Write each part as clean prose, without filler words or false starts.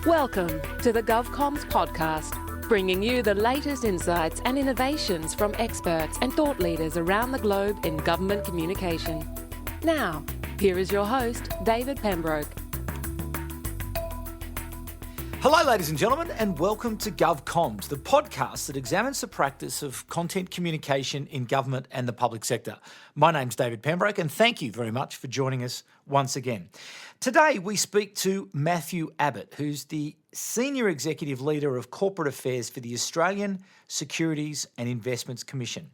Welcome to the GovComms podcast, bringing you the latest insights and innovations from experts and thought leaders around the globe in government communication. Now, here is your host, David Pembroke. Hello, ladies and gentlemen, and welcome to GovComms, the podcast that examines the practice of content communication in government and the public sector. My name's David Pembroke, and thank you very much for joining us once again. Today, we speak to Matthew ABBOTT, who's the Senior Executive Leader of Corporate Affairs for the Australian Securities and Investments Commission.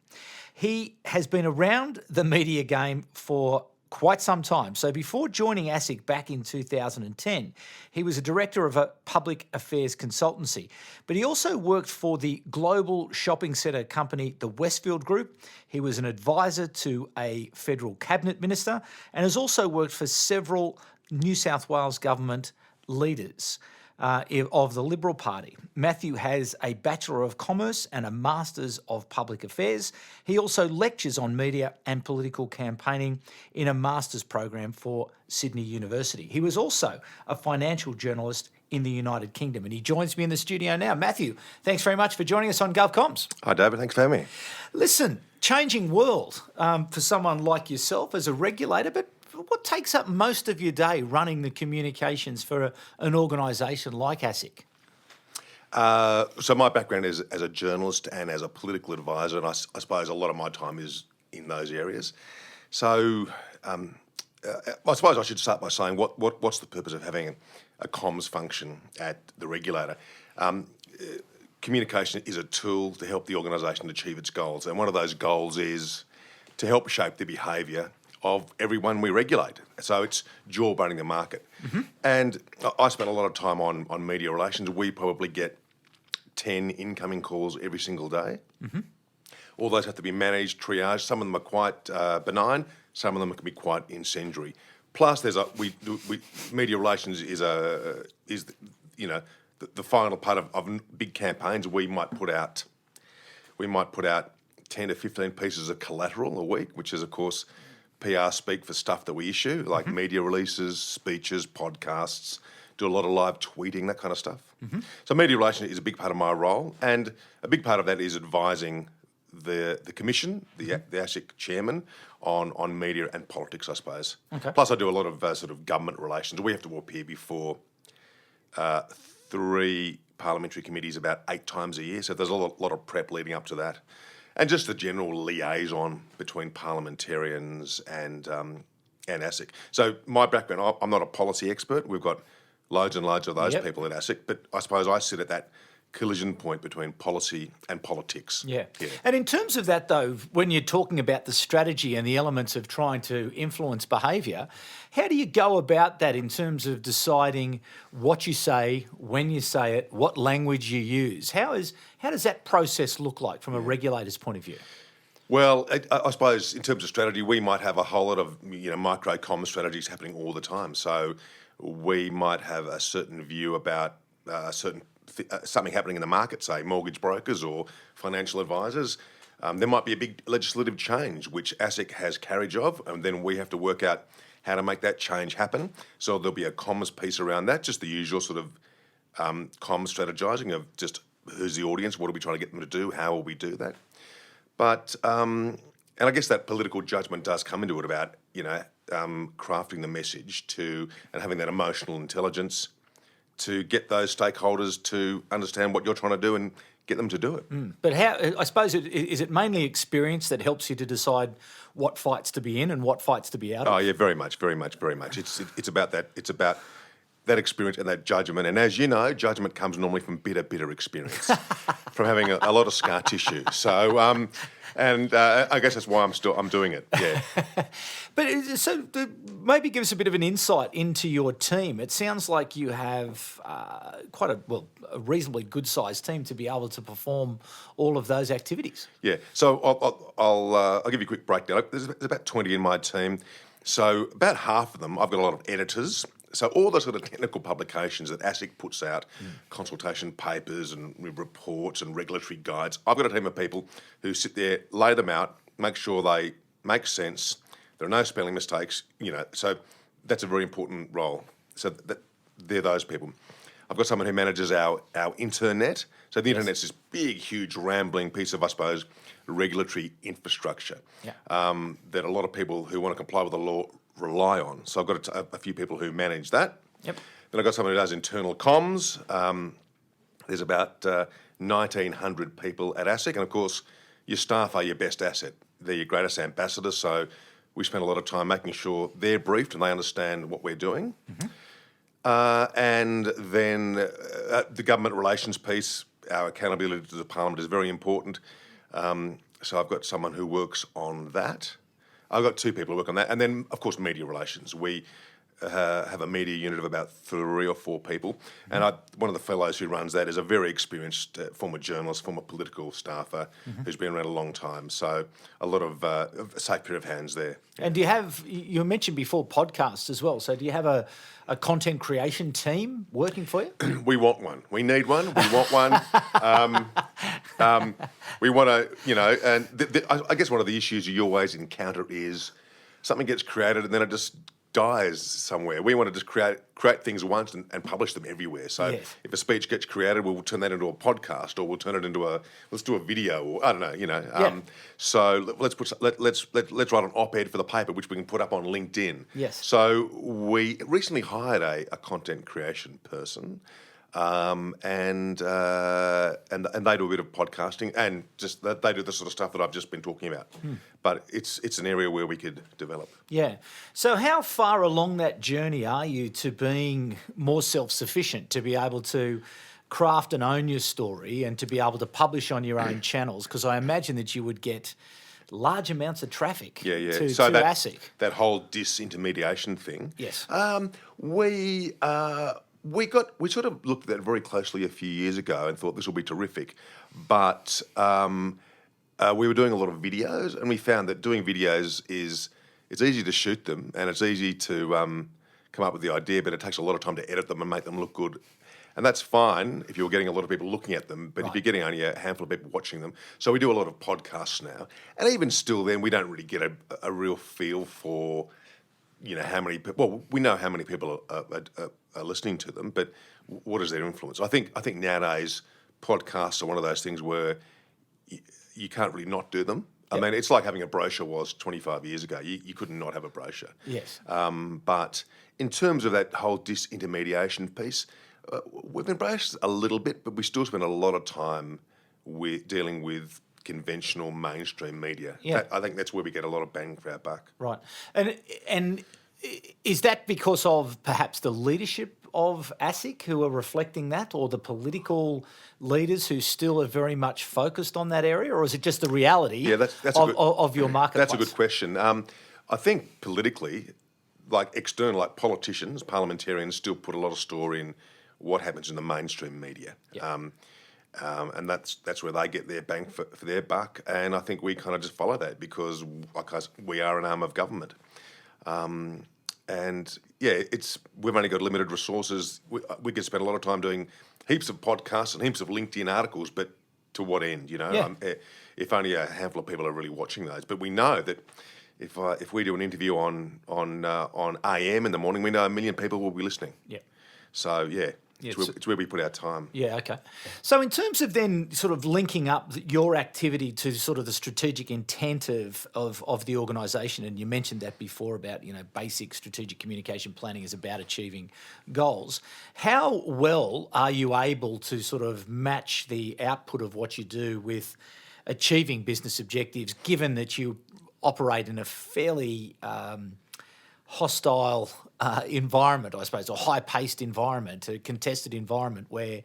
He has been around the media game for quite some time. So before joining ASIC back in 2010, he was a director of a public affairs consultancy. But he also worked for the global shopping centre company, the Westfield Group. He was an advisor to a federal cabinet minister and has also worked for several New South Wales government leaders of the Liberal Party. Matthew has a Bachelor of Commerce and a Masters of Public Affairs. He also lectures on media and political campaigning in a Masters program for Sydney University. He was also a financial journalist in the United Kingdom, and he joins me in the studio now. Matthew, thanks very much for joining us on GovComms. Hi, David. Thanks for having me. Listen, changing world for someone like yourself as a regulator, but what takes up most of your day running the communications for an organisation like ASIC? So my background is as a journalist and as a political advisor, and I suppose a lot of my time is in those areas. So I suppose I should start by saying what's the purpose of having a comms function at the regulator? Communication is a tool to help the organisation achieve its goals, and one of those goals is to help shape the behaviour of everyone we regulate. So it's jawboning the market. Mm-hmm. And I spent a lot of time on media relations. We probably get 10 incoming calls every single day. Mm-hmm. All those have to be managed, triaged. Some of them are quite benign. Some of them can be quite incendiary. Plus, media relations is the final part of big campaigns. We might put out 10 to 15 pieces of collateral a week, which is, of course, PR speak for stuff that we issue, like media releases, speeches, podcasts, do a lot of live tweeting, that kind of stuff. Mm-hmm. So media relations is a big part of my role, and a big part of that is advising the Commission, the ASIC chairman, on media and politics, I suppose. Okay. Plus I do a lot of sort of government relations. We have to appear before 3 parliamentary committees about 8 times a year, so there's a lot of prep leading up to that. And just the general liaison between parliamentarians and ASIC. So my background, I'm not a policy expert. We've got loads and loads of those people at ASIC, but I suppose I sit at that collision point between policy and politics. Yeah. And in terms of that, though, when you're talking about the strategy and the elements of trying to influence behaviour, how do you go about that in terms of deciding what you say, when you say it, what language you use? How does that process look like from a regulator's point of view? Well, I suppose in terms of strategy, we might have a whole lot of micro comms strategies happening all the time. So we might have a certain view about something happening in the market, say mortgage brokers or financial advisors. There might be a big legislative change which ASIC has carriage of, and then we have to work out how to make that change happen. So there'll be a comms piece around that, just the usual sort of comms strategizing of just who's the audience, what are we trying to get them to do, how will we do that. But and I guess that political judgment does come into it about crafting the message and having that emotional intelligence to get those stakeholders to understand what you're trying to do and get them to do it. But how? I suppose is it mainly experience that helps you to decide what fights to be in and what fights to be out of? Oh yeah, very much. It's about that. It's about that experience and that judgment. And as you know, judgment comes normally from bitter experience, from having a lot of scar tissue. So, I guess that's why I'm doing it. Yeah. But so maybe give us a bit of an insight into your team. It sounds like you have quite a reasonably good-sized team to be able to perform all of those activities. Yeah. So I'll give you a quick breakdown. There's about 20 in my team. So about half of them, I've got a lot of editors. So all those sort of technical publications that ASIC puts out, consultation papers and reports and regulatory guides, I've got a team of people who sit there, lay them out, make sure they make sense, there are no spelling mistakes, so that's a very important role. So they're those people. I've got someone who manages our internet. So the internet's this big, huge, rambling piece of, I suppose, regulatory infrastructure that a lot of people who want to comply with the law rely on. So I've got a few people who manage that. Yep. Then I've got someone who does internal comms. There's about 1,900 people at ASIC, and of course, your staff are your best asset. They're your greatest ambassadors, so we spend a lot of time making sure they're briefed and they understand what we're doing. And then the government relations piece, our accountability to the Parliament is very important. So I've got someone who works on that. I've got two people who work on that. And then, of course, media relations. We have a media unit of about 3 or 4 people. And one of the fellows who runs that is a very experienced former journalist, former political staffer who's been around a long time. So a lot of a safe pair of hands there. And do you mentioned before podcasts as well, so do you have a content creation team working for you? We want one. We need one. We want one. We want to, and I guess one of the issues you always encounter is something gets created and then it just dies somewhere. We want to just create things once and publish them everywhere. So if a speech gets created, we'll turn that into a podcast, or we'll turn it into let's do a video, or I don't know, So let's write an op-ed for the paper, which we can put up on LinkedIn. Yes. So we recently hired a content creation person. And they do a bit of podcasting, and just they do the sort of stuff that I've just been talking about. But it's an area where we could develop. Yeah. So how far along that journey are you to being more self-sufficient, to be able to craft and own your story and to be able to publish on your own channels? Because I imagine that you would get large amounts of traffic to ASIC. That whole disintermediation thing. Yes. We sort of looked at that very closely a few years ago and thought this will be terrific, but we were doing a lot of videos, and we found that doing videos it's easy to shoot them and it's easy to come up with the idea, but it takes a lot of time to edit them and make them look good. And that's fine if you're getting a lot of people looking at them, but if you're getting only a handful of people watching them. So we do a lot of podcasts now, and even still then we don't really get a real feel for how many people. Well, we know how many people are listening to them, but what is their influence? I think nowadays podcasts are one of those things where you can't really not do them. I mean, it's like having a brochure was 25 years ago. You couldn't not have a brochure. Yes. But in terms of that whole disintermediation piece, we've embraced a little bit, but we still spend a lot of time dealing with conventional mainstream media. Yeah. I think that's where we get a lot of bang for our buck. Right. And is that because of perhaps the leadership of ASIC who are reflecting that, or the political leaders who still are very much focused on that area, or is it just the reality of your marketplace? That's a good question. I think politically, like politicians, parliamentarians still put a lot of store in what happens in the mainstream media. Yep. And that's where they get their bang for their buck, and I think we kind of just follow that because we are an arm of government. And we've only got limited resources. We could spend a lot of time doing heaps of podcasts and heaps of LinkedIn articles, but to what end? If only a handful of people are really watching those. But we know that if we do an interview on AM in the morning, we know 1 million people will be listening. Yeah. So it's where we put our time. Yeah, okay. So in terms of then sort of linking up your activity to sort of the strategic intent of the organisation, and you mentioned that before about, basic strategic communication planning is about achieving goals. How well are you able to sort of match the output of what you do with achieving business objectives, given that you operate in a fairly hostile environment, I suppose, or high-paced environment, a contested environment where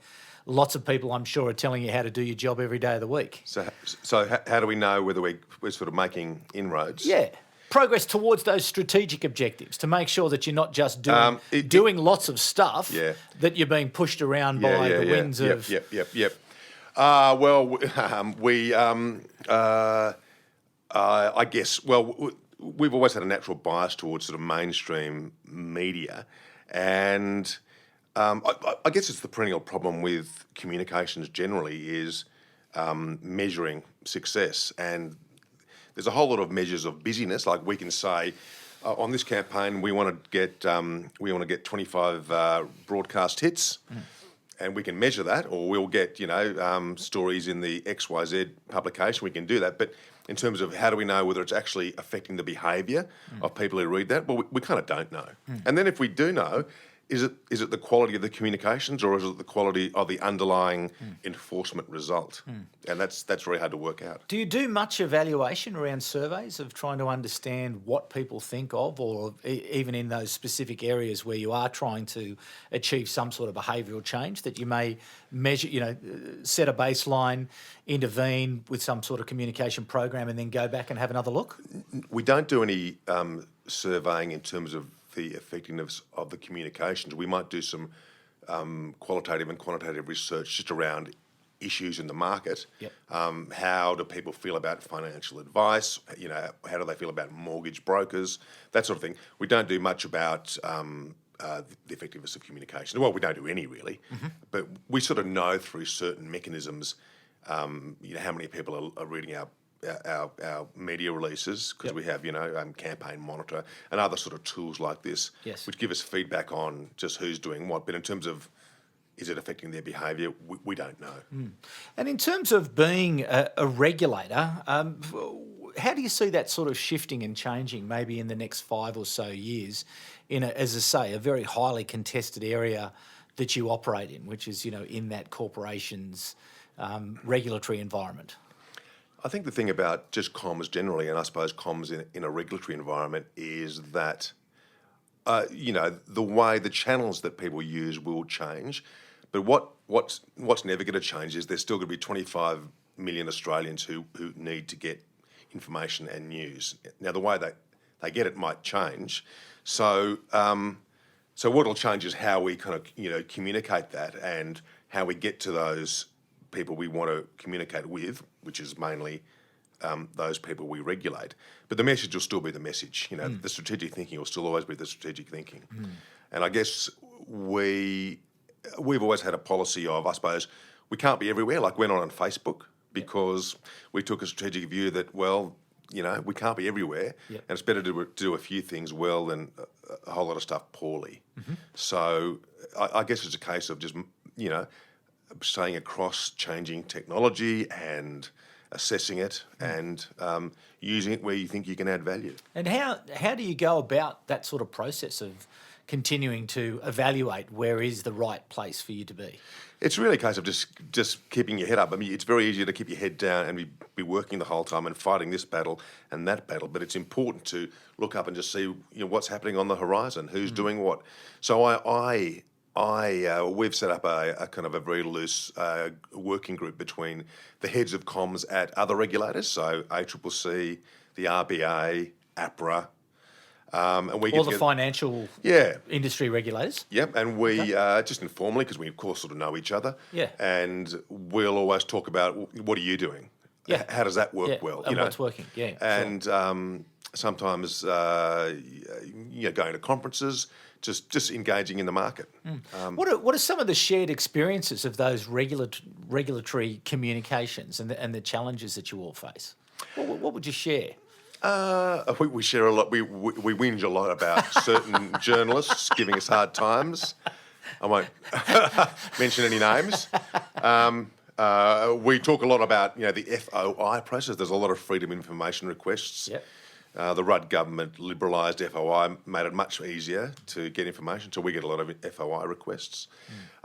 lots of people, I'm sure, are telling you how to do your job every day of the week? So how do we know whether we're sort of making inroads? Yeah. Progress towards those strategic objectives, to make sure that you're not just doing lots of stuff, that you're being pushed around by the winds of... Yep. I guess, we've always had a natural bias towards sort of mainstream media, and I guess it's the perennial problem with communications generally is measuring success. And there's a whole lot of measures of busyness. Like we can say, on this campaign, we want to get 25 broadcast hits. we can measure that, or we'll get, stories in the XYZ publication. We can do that. But in terms of how do we know whether it's actually affecting the behaviour of people who read that, well, we kind of don't know. And then if we do know, is it the quality of the communications, or is it the quality of the underlying enforcement result? And that's very hard to work out. Do you do much evaluation around surveys of trying to understand what people think of, or even in those specific areas where you are trying to achieve some sort of behavioural change that you may measure, set a baseline, intervene with some sort of communication program, and then go back and have another look? We don't do any surveying in terms of the effectiveness of the communications. We might do some qualitative and quantitative research just around issues in the market. Yep. How do people feel about financial advice? How do they feel about mortgage brokers? That sort of thing. We don't do much about the effectiveness of communication. Well, we don't do any really, but we sort of know through certain mechanisms, how many people are reading our media releases, because we have, Campaign Monitor and other sort of tools like this, which give us feedback on just who's doing what. But in terms of, is it affecting their behaviour, we don't know. And in terms of being a regulator, how do you see that sort of shifting and changing maybe in the next 5 or so years in, as I say, a very highly contested area that you operate in, which is, in that corporation's regulatory environment? I think the thing about just comms generally, and I suppose comms in a regulatory environment, is that, the way the channels that people use will change. But what's never going to change is there's still going to be 25 million Australians who need to get information and news. Now, the way they get it might change. So what will change is how we kind of, communicate that, and how we get to those people we want to communicate with, which is mainly those people we regulate. But the message will still be the message. The strategic thinking will still always be the strategic thinking. And I guess we've always had a policy of, I suppose, we can't be everywhere. Like, we're not on Facebook because we took a strategic view that, well, we can't be everywhere, and it's better to do a few things well than a whole lot of stuff poorly. So I guess it's a case of just, staying across changing technology and assessing it and using it where you think you can add value. And how do you go about that sort of process of continuing to evaluate where is the right place for you to be? It's really a case of just keeping your head up. I mean, it's very easy to keep your head down and be working the whole time and fighting this battle and that battle, but it's important to look up and just see what's happening on the horizon, who's doing what. So we've set up a kind of a very loose working group between the heads of comms at other regulators, so ACCC, the RBA, APRA, and we all the financial industry regulators. Yep, and we just informally, because we of course sort of know each other. Yeah, and we'll always talk about what are you doing? Yeah, how does that work well? And what's working? Yeah, and sometimes going to conferences. Just engaging in the market. What are some of the shared experiences of those regulatory communications and the challenges that you all face? What would you share? We share a lot. We whinge a lot about certain journalists giving us hard times. I won't mention any names. We talk a lot about the FOI process. There's a lot of freedom of information requests. Yep. The Rudd government liberalised FOI, made it much easier to get information, so we get a lot of FOI requests.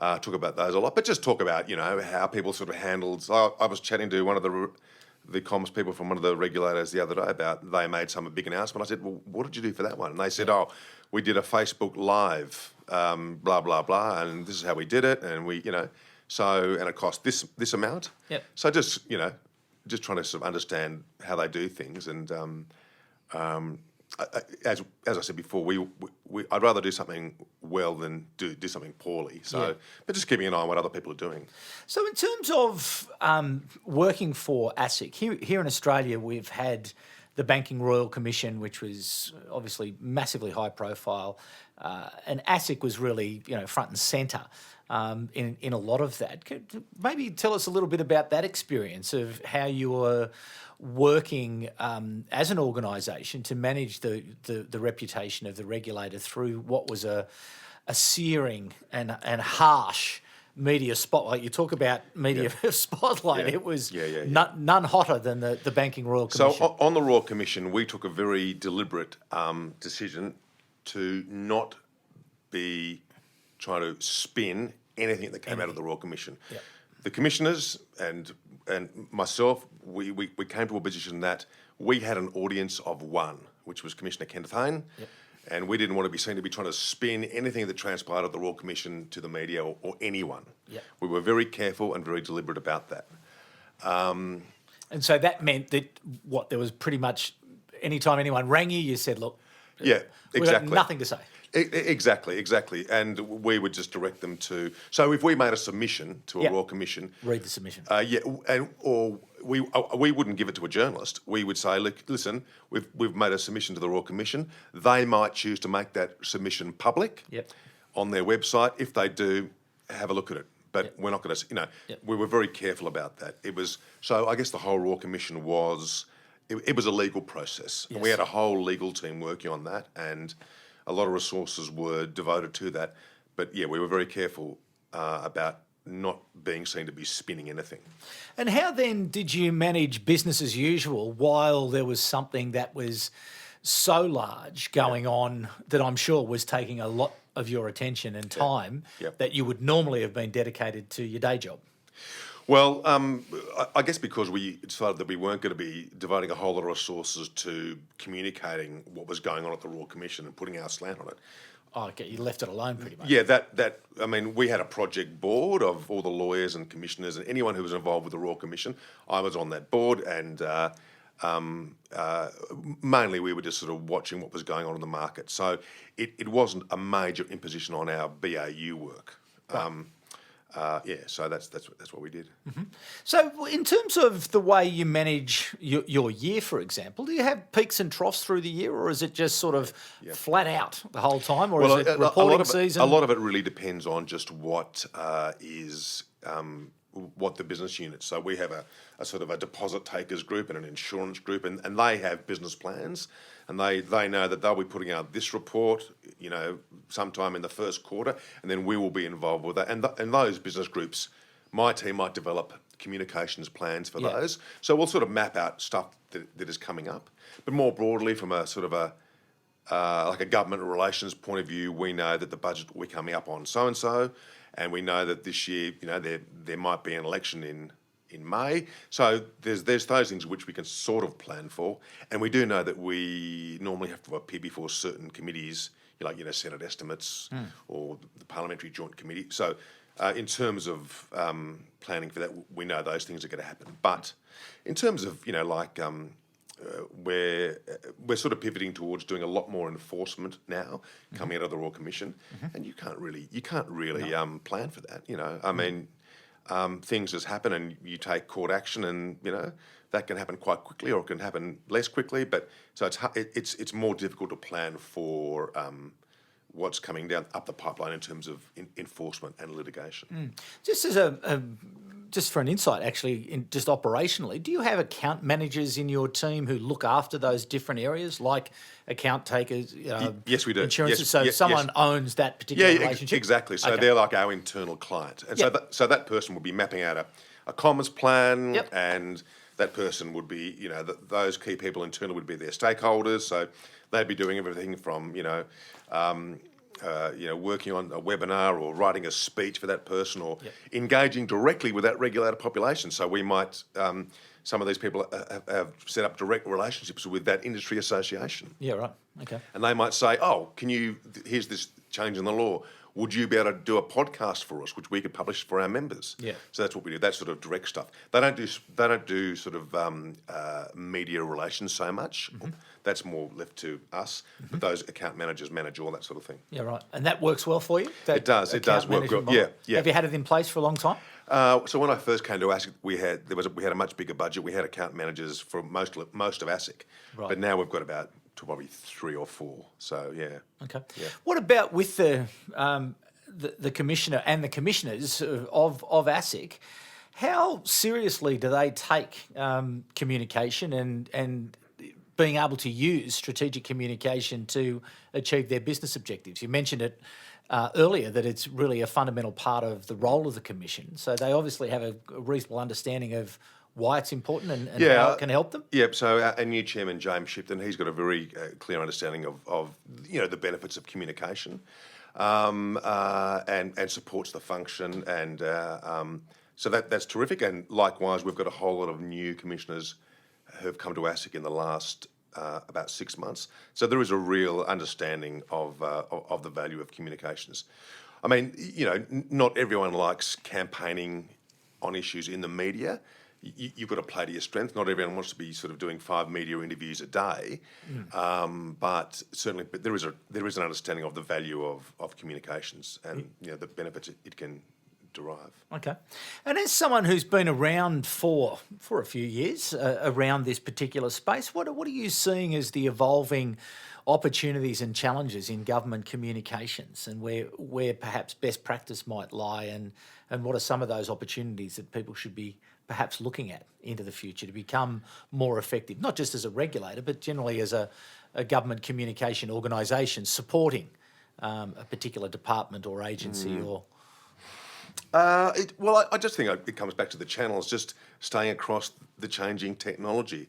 Talk about those a lot, but just talk about how people sort of handled. I was chatting to one of the comms people from one of the regulators the other day about they made some big announcement. I said, well, what did you do for that one? And they said, we did a Facebook Live, blah blah blah, and this is how we did it, and we and it cost this amount. Yep. So just trying to sort of understand how they do things and. As I said before, I'd rather do something well than do something poorly. So, but just keeping an eye on what other people are doing. So, in terms of working for ASIC here in Australia, we've had the Banking Royal Commission, which was obviously massively high profile, and ASIC was really front and centre in a lot of that. Maybe tell us a little bit about that experience of how you were working as an organisation to manage the reputation of the regulator through what was a searing and harsh media spotlight. You talk about media spotlight. Yeah. It was Yeah. none hotter than the Banking Royal Commission. So on the Royal Commission, we took a very deliberate decision to not be trying to spin anything that came out of the Royal Commission. Yep. The commissioners and myself, we came to a position that we had an audience of one, which was Commissioner Kenneth Hayne. Yep. And we didn't want to be seen to be trying to spin anything that transpired at the Royal Commission to the media or anyone. Yep. We were very careful and very deliberate about that. And so that meant that, there was pretty much, anytime anyone rang you said, look, yeah, we've exactly. got nothing to say. Exactly. And we would just direct them to... So if we made a submission to a Royal Commission... Read the submission. We wouldn't give it to a journalist. We would say, look, listen, we've made a submission to the Royal Commission. They might choose to make that submission public on their website. If they do, have a look at it. But we're not going to... we were very careful about that. It was... So I guess the whole Royal Commission was... It was a legal process. Yes. And we had a whole legal team working on that, and a lot of resources were devoted to that. But we were very careful about not being seen to be spinning anything. And how then did you manage business as usual while there was something that was so large going on that I'm sure was taking a lot of your attention and time that you would normally have been dedicated to your day job? Well, I guess because we decided that we weren't going to be devoting a whole lot of resources to communicating what was going on at the Royal Commission and putting our slant on it. Oh, okay, you left it alone pretty much. Yeah, we had a project board of all the lawyers and commissioners and anyone who was involved with the Royal Commission. I was on that board, and mainly we were just sort of watching what was going on in the market. So it wasn't a major imposition on our BAU work. Right. So that's what we did. Mm-hmm. So in terms of the way you manage your year, for example, do you have peaks and troughs through the year, or is it just sort of flat out the whole time, or is it reporting season? A lot of it really depends on just what what the business units. So we have a sort of a deposit takers group and an insurance group, and they have business plans, and they know that they'll be putting out this report, sometime in the first quarter, and then we will be involved with that. And those business groups, my team might develop communications plans for those. So we'll sort of map out stuff that is coming up. But more broadly, from a sort of like a government relations point of view, we know that the budget will be coming up on so-and-so, and we know that this year, there might be an election in May. So there's those things which we can sort of plan for. And we do know that we normally have to appear before certain committees, like, Senate estimates or the Parliamentary Joint Committee. So in terms of planning for that, we know those things are going to happen. But in terms of, we're sort of pivoting towards doing a lot more enforcement now, coming out of the Royal Commission, and you can't really plan for that. I mean, things just happen, and you take court action, and that can happen quite quickly, or it can happen less quickly. But so it's more difficult to plan for what's coming down up the pipeline in terms of enforcement and litigation. Just as just for an insight, actually, just operationally, do you have account managers in your team who look after those different areas, like account takers? Yes, we do. Insurances, someone owns that particular relationship? Exactly. So they're like our internal client. And so that person will be mapping out a comms plan, and that person would be, those key people internal would be their stakeholders. So they'd be doing everything from, working on a webinar or writing a speech for that person, or engaging directly with that regulated population. So we might, some of these people have set up direct relationships with that industry association. Yeah, right. Okay. And they might say, here's this change in the law. Would you be able to do a podcast for us, which we could publish for our members? Yeah. So that's what we do. That's sort of direct stuff. They don't do sort of media relations so much. That's more left to us. But those account managers manage all that sort of thing. Yeah, right. And that works well for you? It does. It does work well. Yeah. Have you had it in place for a long time? So when I first came to ASIC, we had a much bigger budget. We had account managers for most of ASIC, but now we've got about probably 3 or 4. So yeah. Okay. Yeah. What about with the commissioner and the commissioners of ASIC? How seriously do they take communication and being able to use strategic communication to achieve their business objectives. You mentioned it earlier that it's really a fundamental part of the role of the Commission. So they obviously have a reasonable understanding of why it's important and how it can help them. Yep. So our new chairman, James Shipton, he's got a very clear understanding of the benefits of communication, and supports the function, and so that's terrific. And likewise, we've got a whole lot of new commissioners who have come to ASIC in the last about 6 months. So there is a real understanding of the value of communications. I mean, not everyone likes campaigning on issues in the media. You've got to play to your strength. Not everyone wants to be sort of doing 5 media interviews a day, but certainly, there is an understanding of the value of communications and the benefits it can derive. Okay. And as someone who's been around for a few years around this particular space, what are you seeing as the evolving opportunities and challenges in government communications, and where perhaps best practice might lie, and what are some of those opportunities that people should be perhaps looking at into the future to become more effective, not just as a regulator, but generally as a government communication organisation supporting a particular department or agency or... I just think it comes back to the channels, just staying across the changing technology,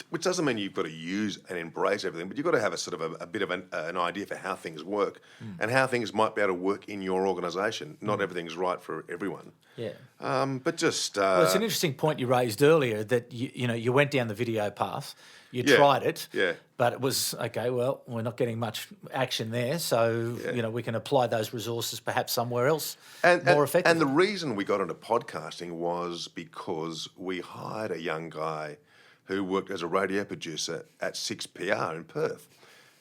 which doesn't mean you've got to use and embrace everything, but you've got to have a sort of a bit of an idea for how things work and how things might be able to work in your organisation. Not everything's right for everyone. Yeah. But just... well, it's an interesting point you raised earlier that, you went down the video path, you tried it, but it was, okay, well, we're not getting much action there, so, we can apply those resources perhaps somewhere else more effectively. And the reason we got into podcasting was because we hired a young guy who worked as a radio producer at 6PR in Perth.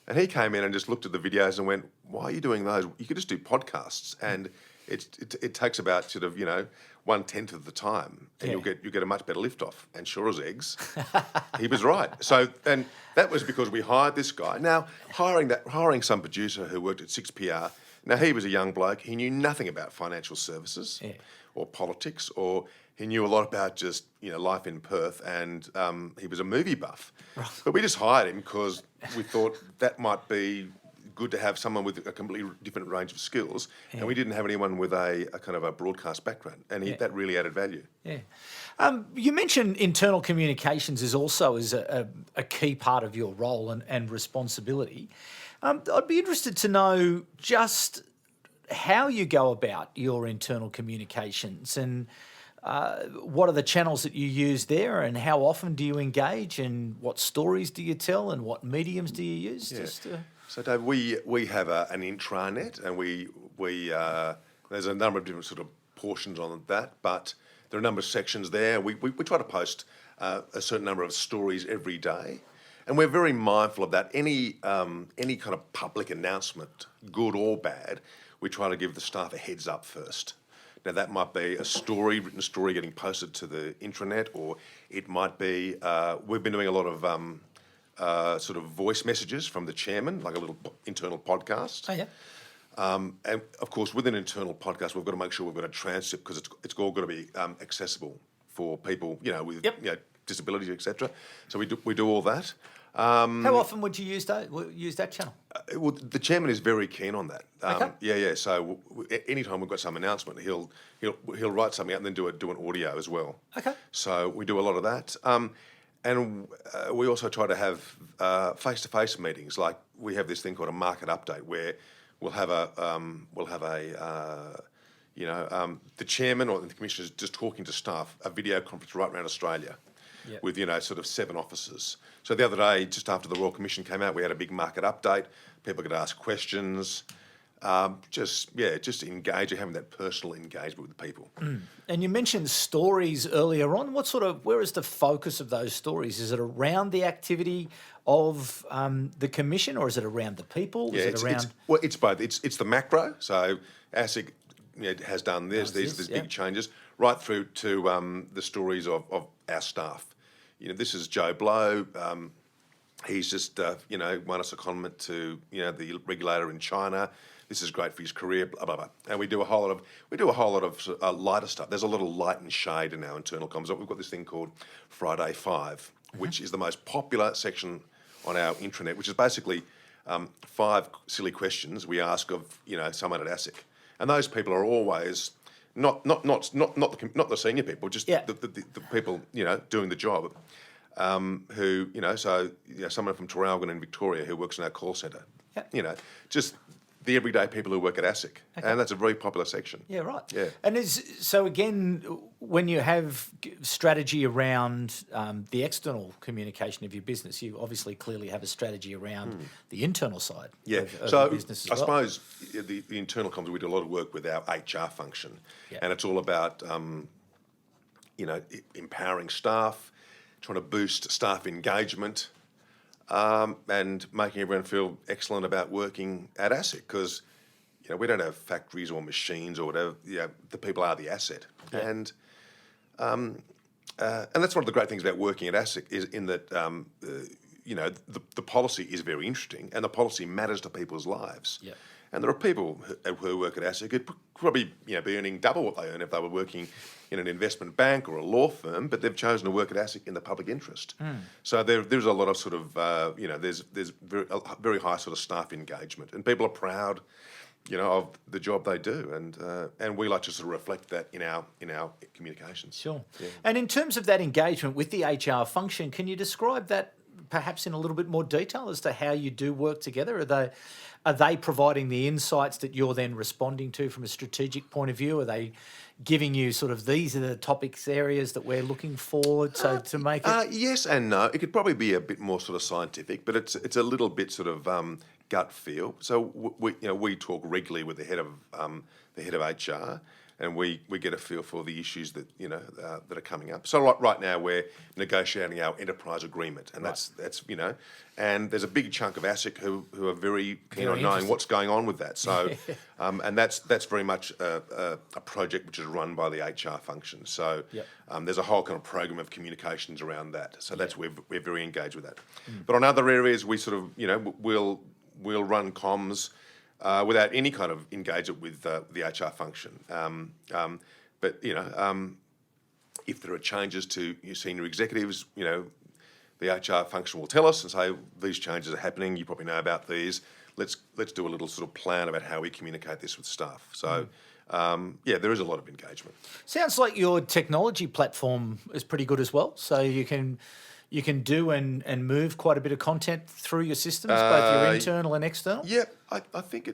And he came in and just looked at the videos and went, why are you doing those? You could just do podcasts. And it takes about sort of, 1/10 of the time, and you'll get a much better lift off. And sure as eggs, he was right. So, and that was because we hired this guy. Now, hiring some producer who worked at 6PR, now he was a young bloke, he knew nothing about financial services or politics, or he knew a lot about just, life in Perth, and he was a movie buff. Right. But we just hired him because we thought that might be good to have someone with a completely different range of skills, and we didn't have anyone with a kind of a broadcast background, and that really added value. Yeah. You mentioned internal communications is also a key part of your role and responsibility. I'd be interested to know just how you go about your internal communications, and what are the channels that you use there, and how often do you engage, and what stories do you tell, and what mediums do you use? Yeah. So, Dave, we have an intranet, and we there's a number of different sort of portions on that, but there are a number of sections there. We try to post a certain number of stories every day, and we're very mindful of that. Any kind of public announcement, good or bad, we try to give the staff a heads up first. Now, that might be a written story getting posted to the intranet, or it might be, we've been doing a lot of sort of voice messages from the chairman, like a little internal podcast. Oh, yeah. And, of course, with an internal podcast, we've got to make sure we've got a transcript, because it's all got to be accessible for people, with disabilities, etc. So we do all that. How often would you use that channel? Well, the chairman is very keen on that. Okay. Yeah. So anytime we've got some announcement, he'll write something out and then do an audio as well. Okay. So we do a lot of that, and we also try to have face-to-face meetings. Like, we have this thing called a market update, where we'll have the chairman or the commissioners just talking to staff, a video conference right around Australia. Yep. With sort of 7 officers. So the other day, just after the Royal Commission came out, we had a big market update. People could ask questions. Just engage, having that personal engagement with the people. And you mentioned stories earlier on. Where is the focus of those stories? Is it around the activity of the Commission, or is it around the people? It's both. It's the macro. So ASIC has done this. These big changes, right through to the stories of our staff. This is Joe Blow. He's just won a secondment to the regulator in China. This is great for his career. Blah blah blah. And we do a whole lot of lighter stuff. There's a lot of light and shade in our internal comms. We've got this thing called Friday 5, which is the most popular section on our intranet, which is basically 5 silly questions we ask of someone at ASIC, and those people are always not the senior people, just the people doing the job. Someone from Traralgon in Victoria who works in our call centre. Just the everyday people who work at ASIC, and that's a very popular section. Yeah, right. Yeah. And so again, when you have strategy around the external communication of your business, you obviously clearly have a strategy around the internal side of the business as well. I suppose the internal comms, we do a lot of work with our HR function, and it's all about empowering staff, trying to boost staff engagement, and making everyone feel excellent about working at ASIC, because we don't have factories or machines or whatever. The people are the asset, and that's one of the great things about working at ASIC is in that the policy is very interesting and the policy matters to people's lives. Yeah. And there are people who work at ASIC who'd probably be earning double what they earn if they were working in an investment bank or a law firm, but they've chosen to work at ASIC in the public interest. So there's a lot of sort of there's a very high sort of staff engagement, and people are proud of the job they do, and we like to sort of reflect that in our communications. Sure. Yeah. And in terms of that engagement with the HR function, can you describe that perhaps in a little bit more detail as to how you do work together? Are they providing the insights that you're then responding to from a strategic point of view? Are they giving you sort of these are the topics areas that we're looking for to make it? Yes and no. It could probably be a bit more sort of scientific, but it's a little bit sort of gut feel. So we talk regularly with the head of HR, and we get a feel for the issues that that are coming up. So right now we're negotiating our enterprise agreement, and that's and there's a big chunk of ASIC who are very keen on knowing what's going on with that. So and that's very much a project which is run by the HR function. So there's a whole kind of program of communications around that. So that's we're very engaged with that. But on other areas, we sort of we'll run comms without any kind of engagement with the HR function. But if there are changes to your senior executives, the HR function will tell us and say these changes are happening. You probably know about these. Let's do a little sort of plan about how we communicate this with staff. So there is a lot of engagement. Sounds like your technology platform is pretty good as well. So you can do and move quite a bit of content through your systems, both your internal and external? Yeah, I think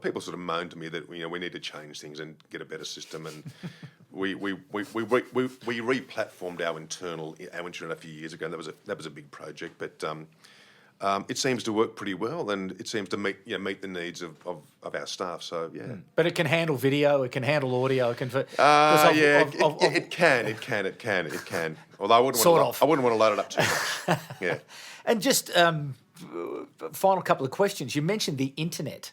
people sort of moan to me that we need to change things and get a better system, and we re-platformed our internet a few years ago, and that was a big project, but it seems to work pretty well, and it seems to meet the needs of our staff. So yeah, but it can handle video, it can handle audio, it can. It can. Although I wouldn't want to load it up too much. Yeah. And just final couple of questions. You mentioned the internet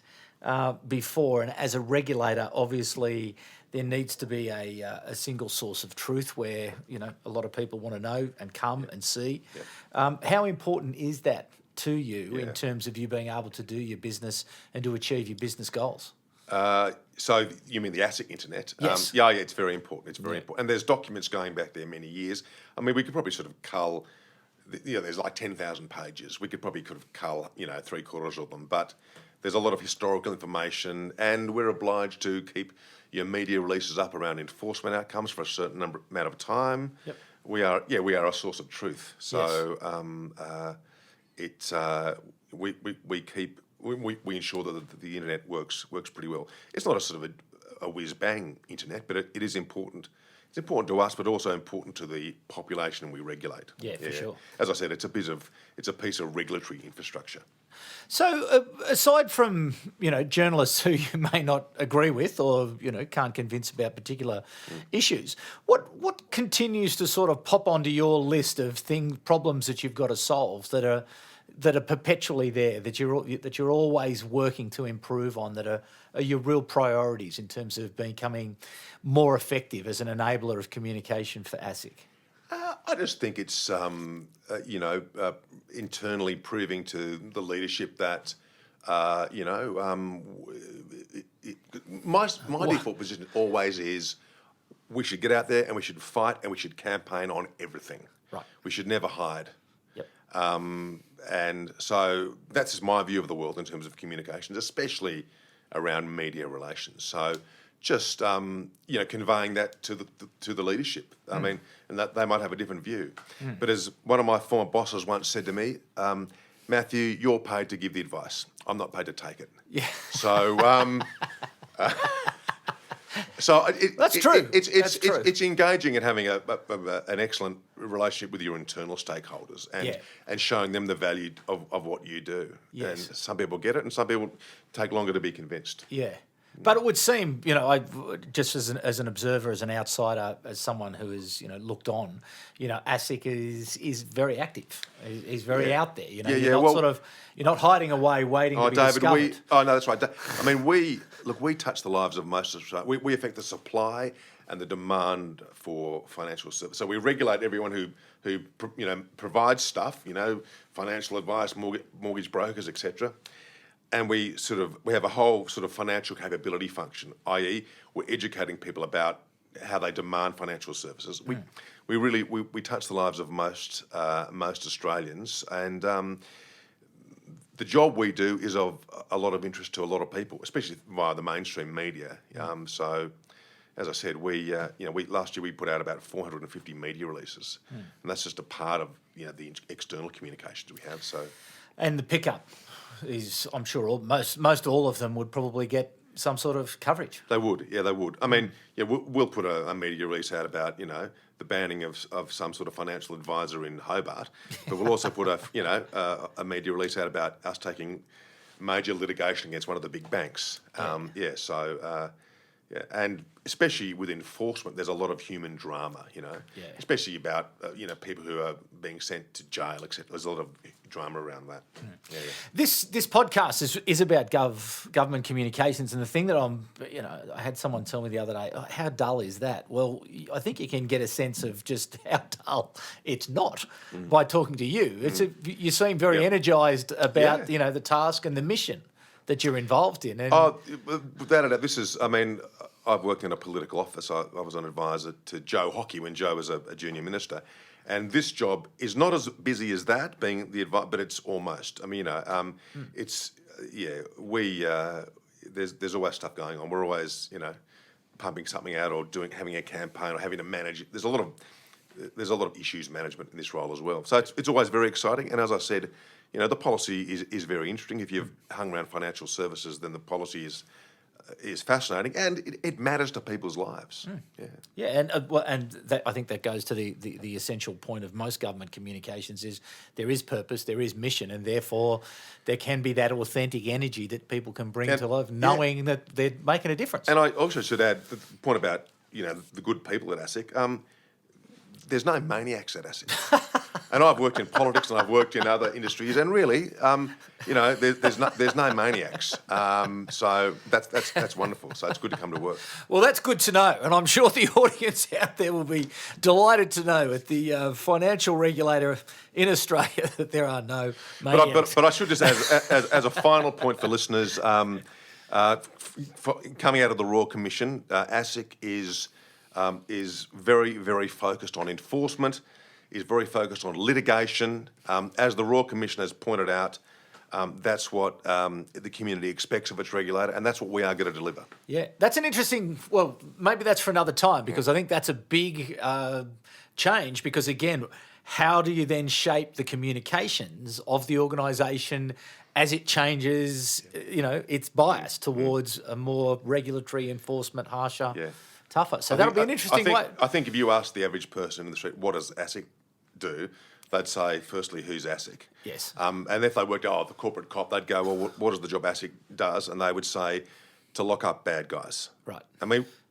before, and as a regulator, obviously there needs to be a single source of truth where a lot of people want to know and come and see. How important is that to you in terms of you being able to do your business and to achieve your business goals? So you mean the ASIC internet? Yes. It's very important. It's very important. And there's documents going back there many years. I mean, we could probably sort of cull, there's like 10,000 pages. We could cull, 3/4 of them. But there's a lot of historical information, and we're obliged to keep your media releases up around enforcement outcomes for a certain amount of time. Yep. We are a source of truth. So we ensure that the internet works pretty well. It's not a sort of a whiz bang internet, but it is important. It's important to us, but also important to the population we regulate. Yeah, for sure. As I said, it's a piece of regulatory infrastructure. So aside from journalists who you may not agree with or can't convince about particular issues, what continues to sort of pop onto your list of problems that you've got to solve that are perpetually there, that you're always working to improve on, that are your real priorities in terms of becoming more effective as an enabler of communication for ASIC? I just think it's internally proving to the leadership that my default position always is we should get out there and we should fight and we should campaign on everything. Right. We should never hide. Yep. And so that's just my view of the world in terms of communications, especially around media relations. So just conveying that to the leadership. I mean, and that they might have a different view. But as one of my former bosses once said to me, Matthew, you're paid to give the advice. I'm not paid to take it. Yeah. So That's true. It's engaging and having an excellent relationship with your internal stakeholders and showing them the value of what you do. Yes. And some people get it, and some people take longer to be convinced. Yeah. But it would seem, just as an observer, as an outsider, as someone who is, looked on, ASIC is very active. He's very out there. You're not hiding away, waiting to be discovered. No, that's right. I mean, we touch the lives of most of us. We affect the supply and the demand for financial service. So we regulate everyone who provides stuff, financial advice, mortgage brokers, etc. And we have a whole sort of financial capability function, i.e., we're educating people about how they demand financial services. We touch the lives of most Australians, and the job we do is of a lot of interest to a lot of people, especially via the mainstream media. So, as I said, last year we put out about 450 media releases, and that's just a part of the external communications we have. So, and the pickup is, I'm sure, most all of them would probably get some sort of coverage. They would, they would. I mean, we'll put a media release out about the banning of some sort of financial advisor in Hobart, but we'll also put a media release out about us taking major litigation against one of the big banks. And especially with enforcement, there's a lot of human drama, especially about people who are being sent to jail, etc. There's a lot of drama around that. This podcast is about government communications, and the thing that I had someone tell me the other day, how dull is that? Well, I think you can get a sense of just how dull it's not by talking to you. You seem very energised about the task and the mission that you're involved in. And without a doubt, I've worked in a political office. I was an advisor to Joe Hockey when Joe was a junior minister. And this job is not as busy as that, being the advice, but it's almost. There's always stuff going on. We're always, pumping something out or having a campaign or having to manage. There's a lot of issues management in this role as well. So it's always very exciting. And as I said, the policy is very interesting. If you've hung around financial services, then the policy is fascinating, and it matters to people's lives. I think that goes to the essential point of most government communications is there is purpose, there is mission, and therefore there can be that authentic energy that people can bring to life, knowing that they're making a difference. And I also should add the point about the good people at ASIC. There's no maniacs at ASIC. And I've worked in politics and I've worked in other industries, and really, there's no maniacs. So that's wonderful. So it's good to come to work. Well, that's good to know, and I'm sure the audience out there will be delighted to know at the financial regulator in Australia that there are no maniacs. But I should just add, as a final point for listeners, coming out of the Royal Commission, ASIC is very, very focused on enforcement, is very focused on litigation. As the Royal Commission has pointed out, that's what the community expects of its regulator, and that's what we are going to deliver. Yeah, that's an interesting, well, maybe that's for another time, because I think that's a big change, because again, how do you then shape the communications of the organisation as it changes, its bias towards a more regulatory enforcement, harsher, tougher? So that'll be an interesting way. I think if you ask the average person in the street, what does ASIC do? They'd say, firstly, who's ASIC? Yes. And if they worked out, the corporate cop, they'd go, well, what is the job ASIC does? And they would say, to lock up bad guys. Right.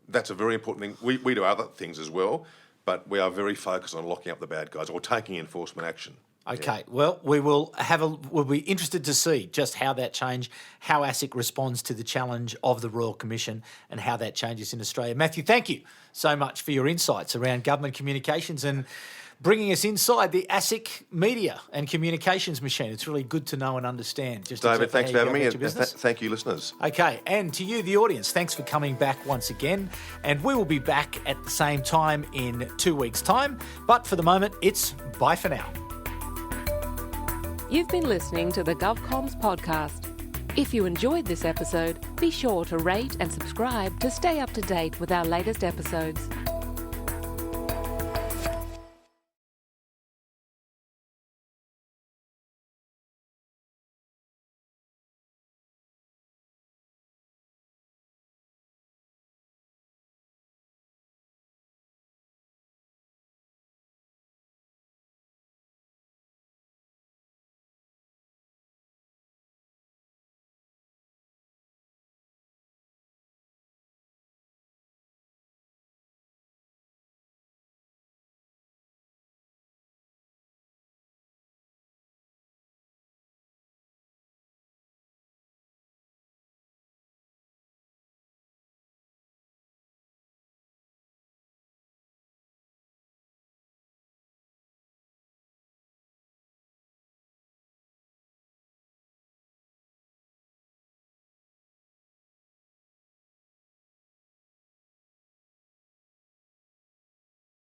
That's a very important thing. We do other things as well, but we are very focused on locking up the bad guys or taking enforcement action. Okay, well, we'll be interested to see just how that change, how ASIC responds to the challenge of the Royal Commission and how that changes in Australia. Matthew, thank you so much for your insights around government communications and bringing us inside the ASIC media and communications machine. It's really good to know and understand. Just David, thanks for having me, and business. thank you, listeners. Okay, and to you, the audience, thanks for coming back once again. And we will be back at the same time in 2 weeks' time. But for the moment, it's bye for now. You've been listening to the GovComms podcast. If you enjoyed this episode, be sure to rate and subscribe to stay up to date with our latest episodes.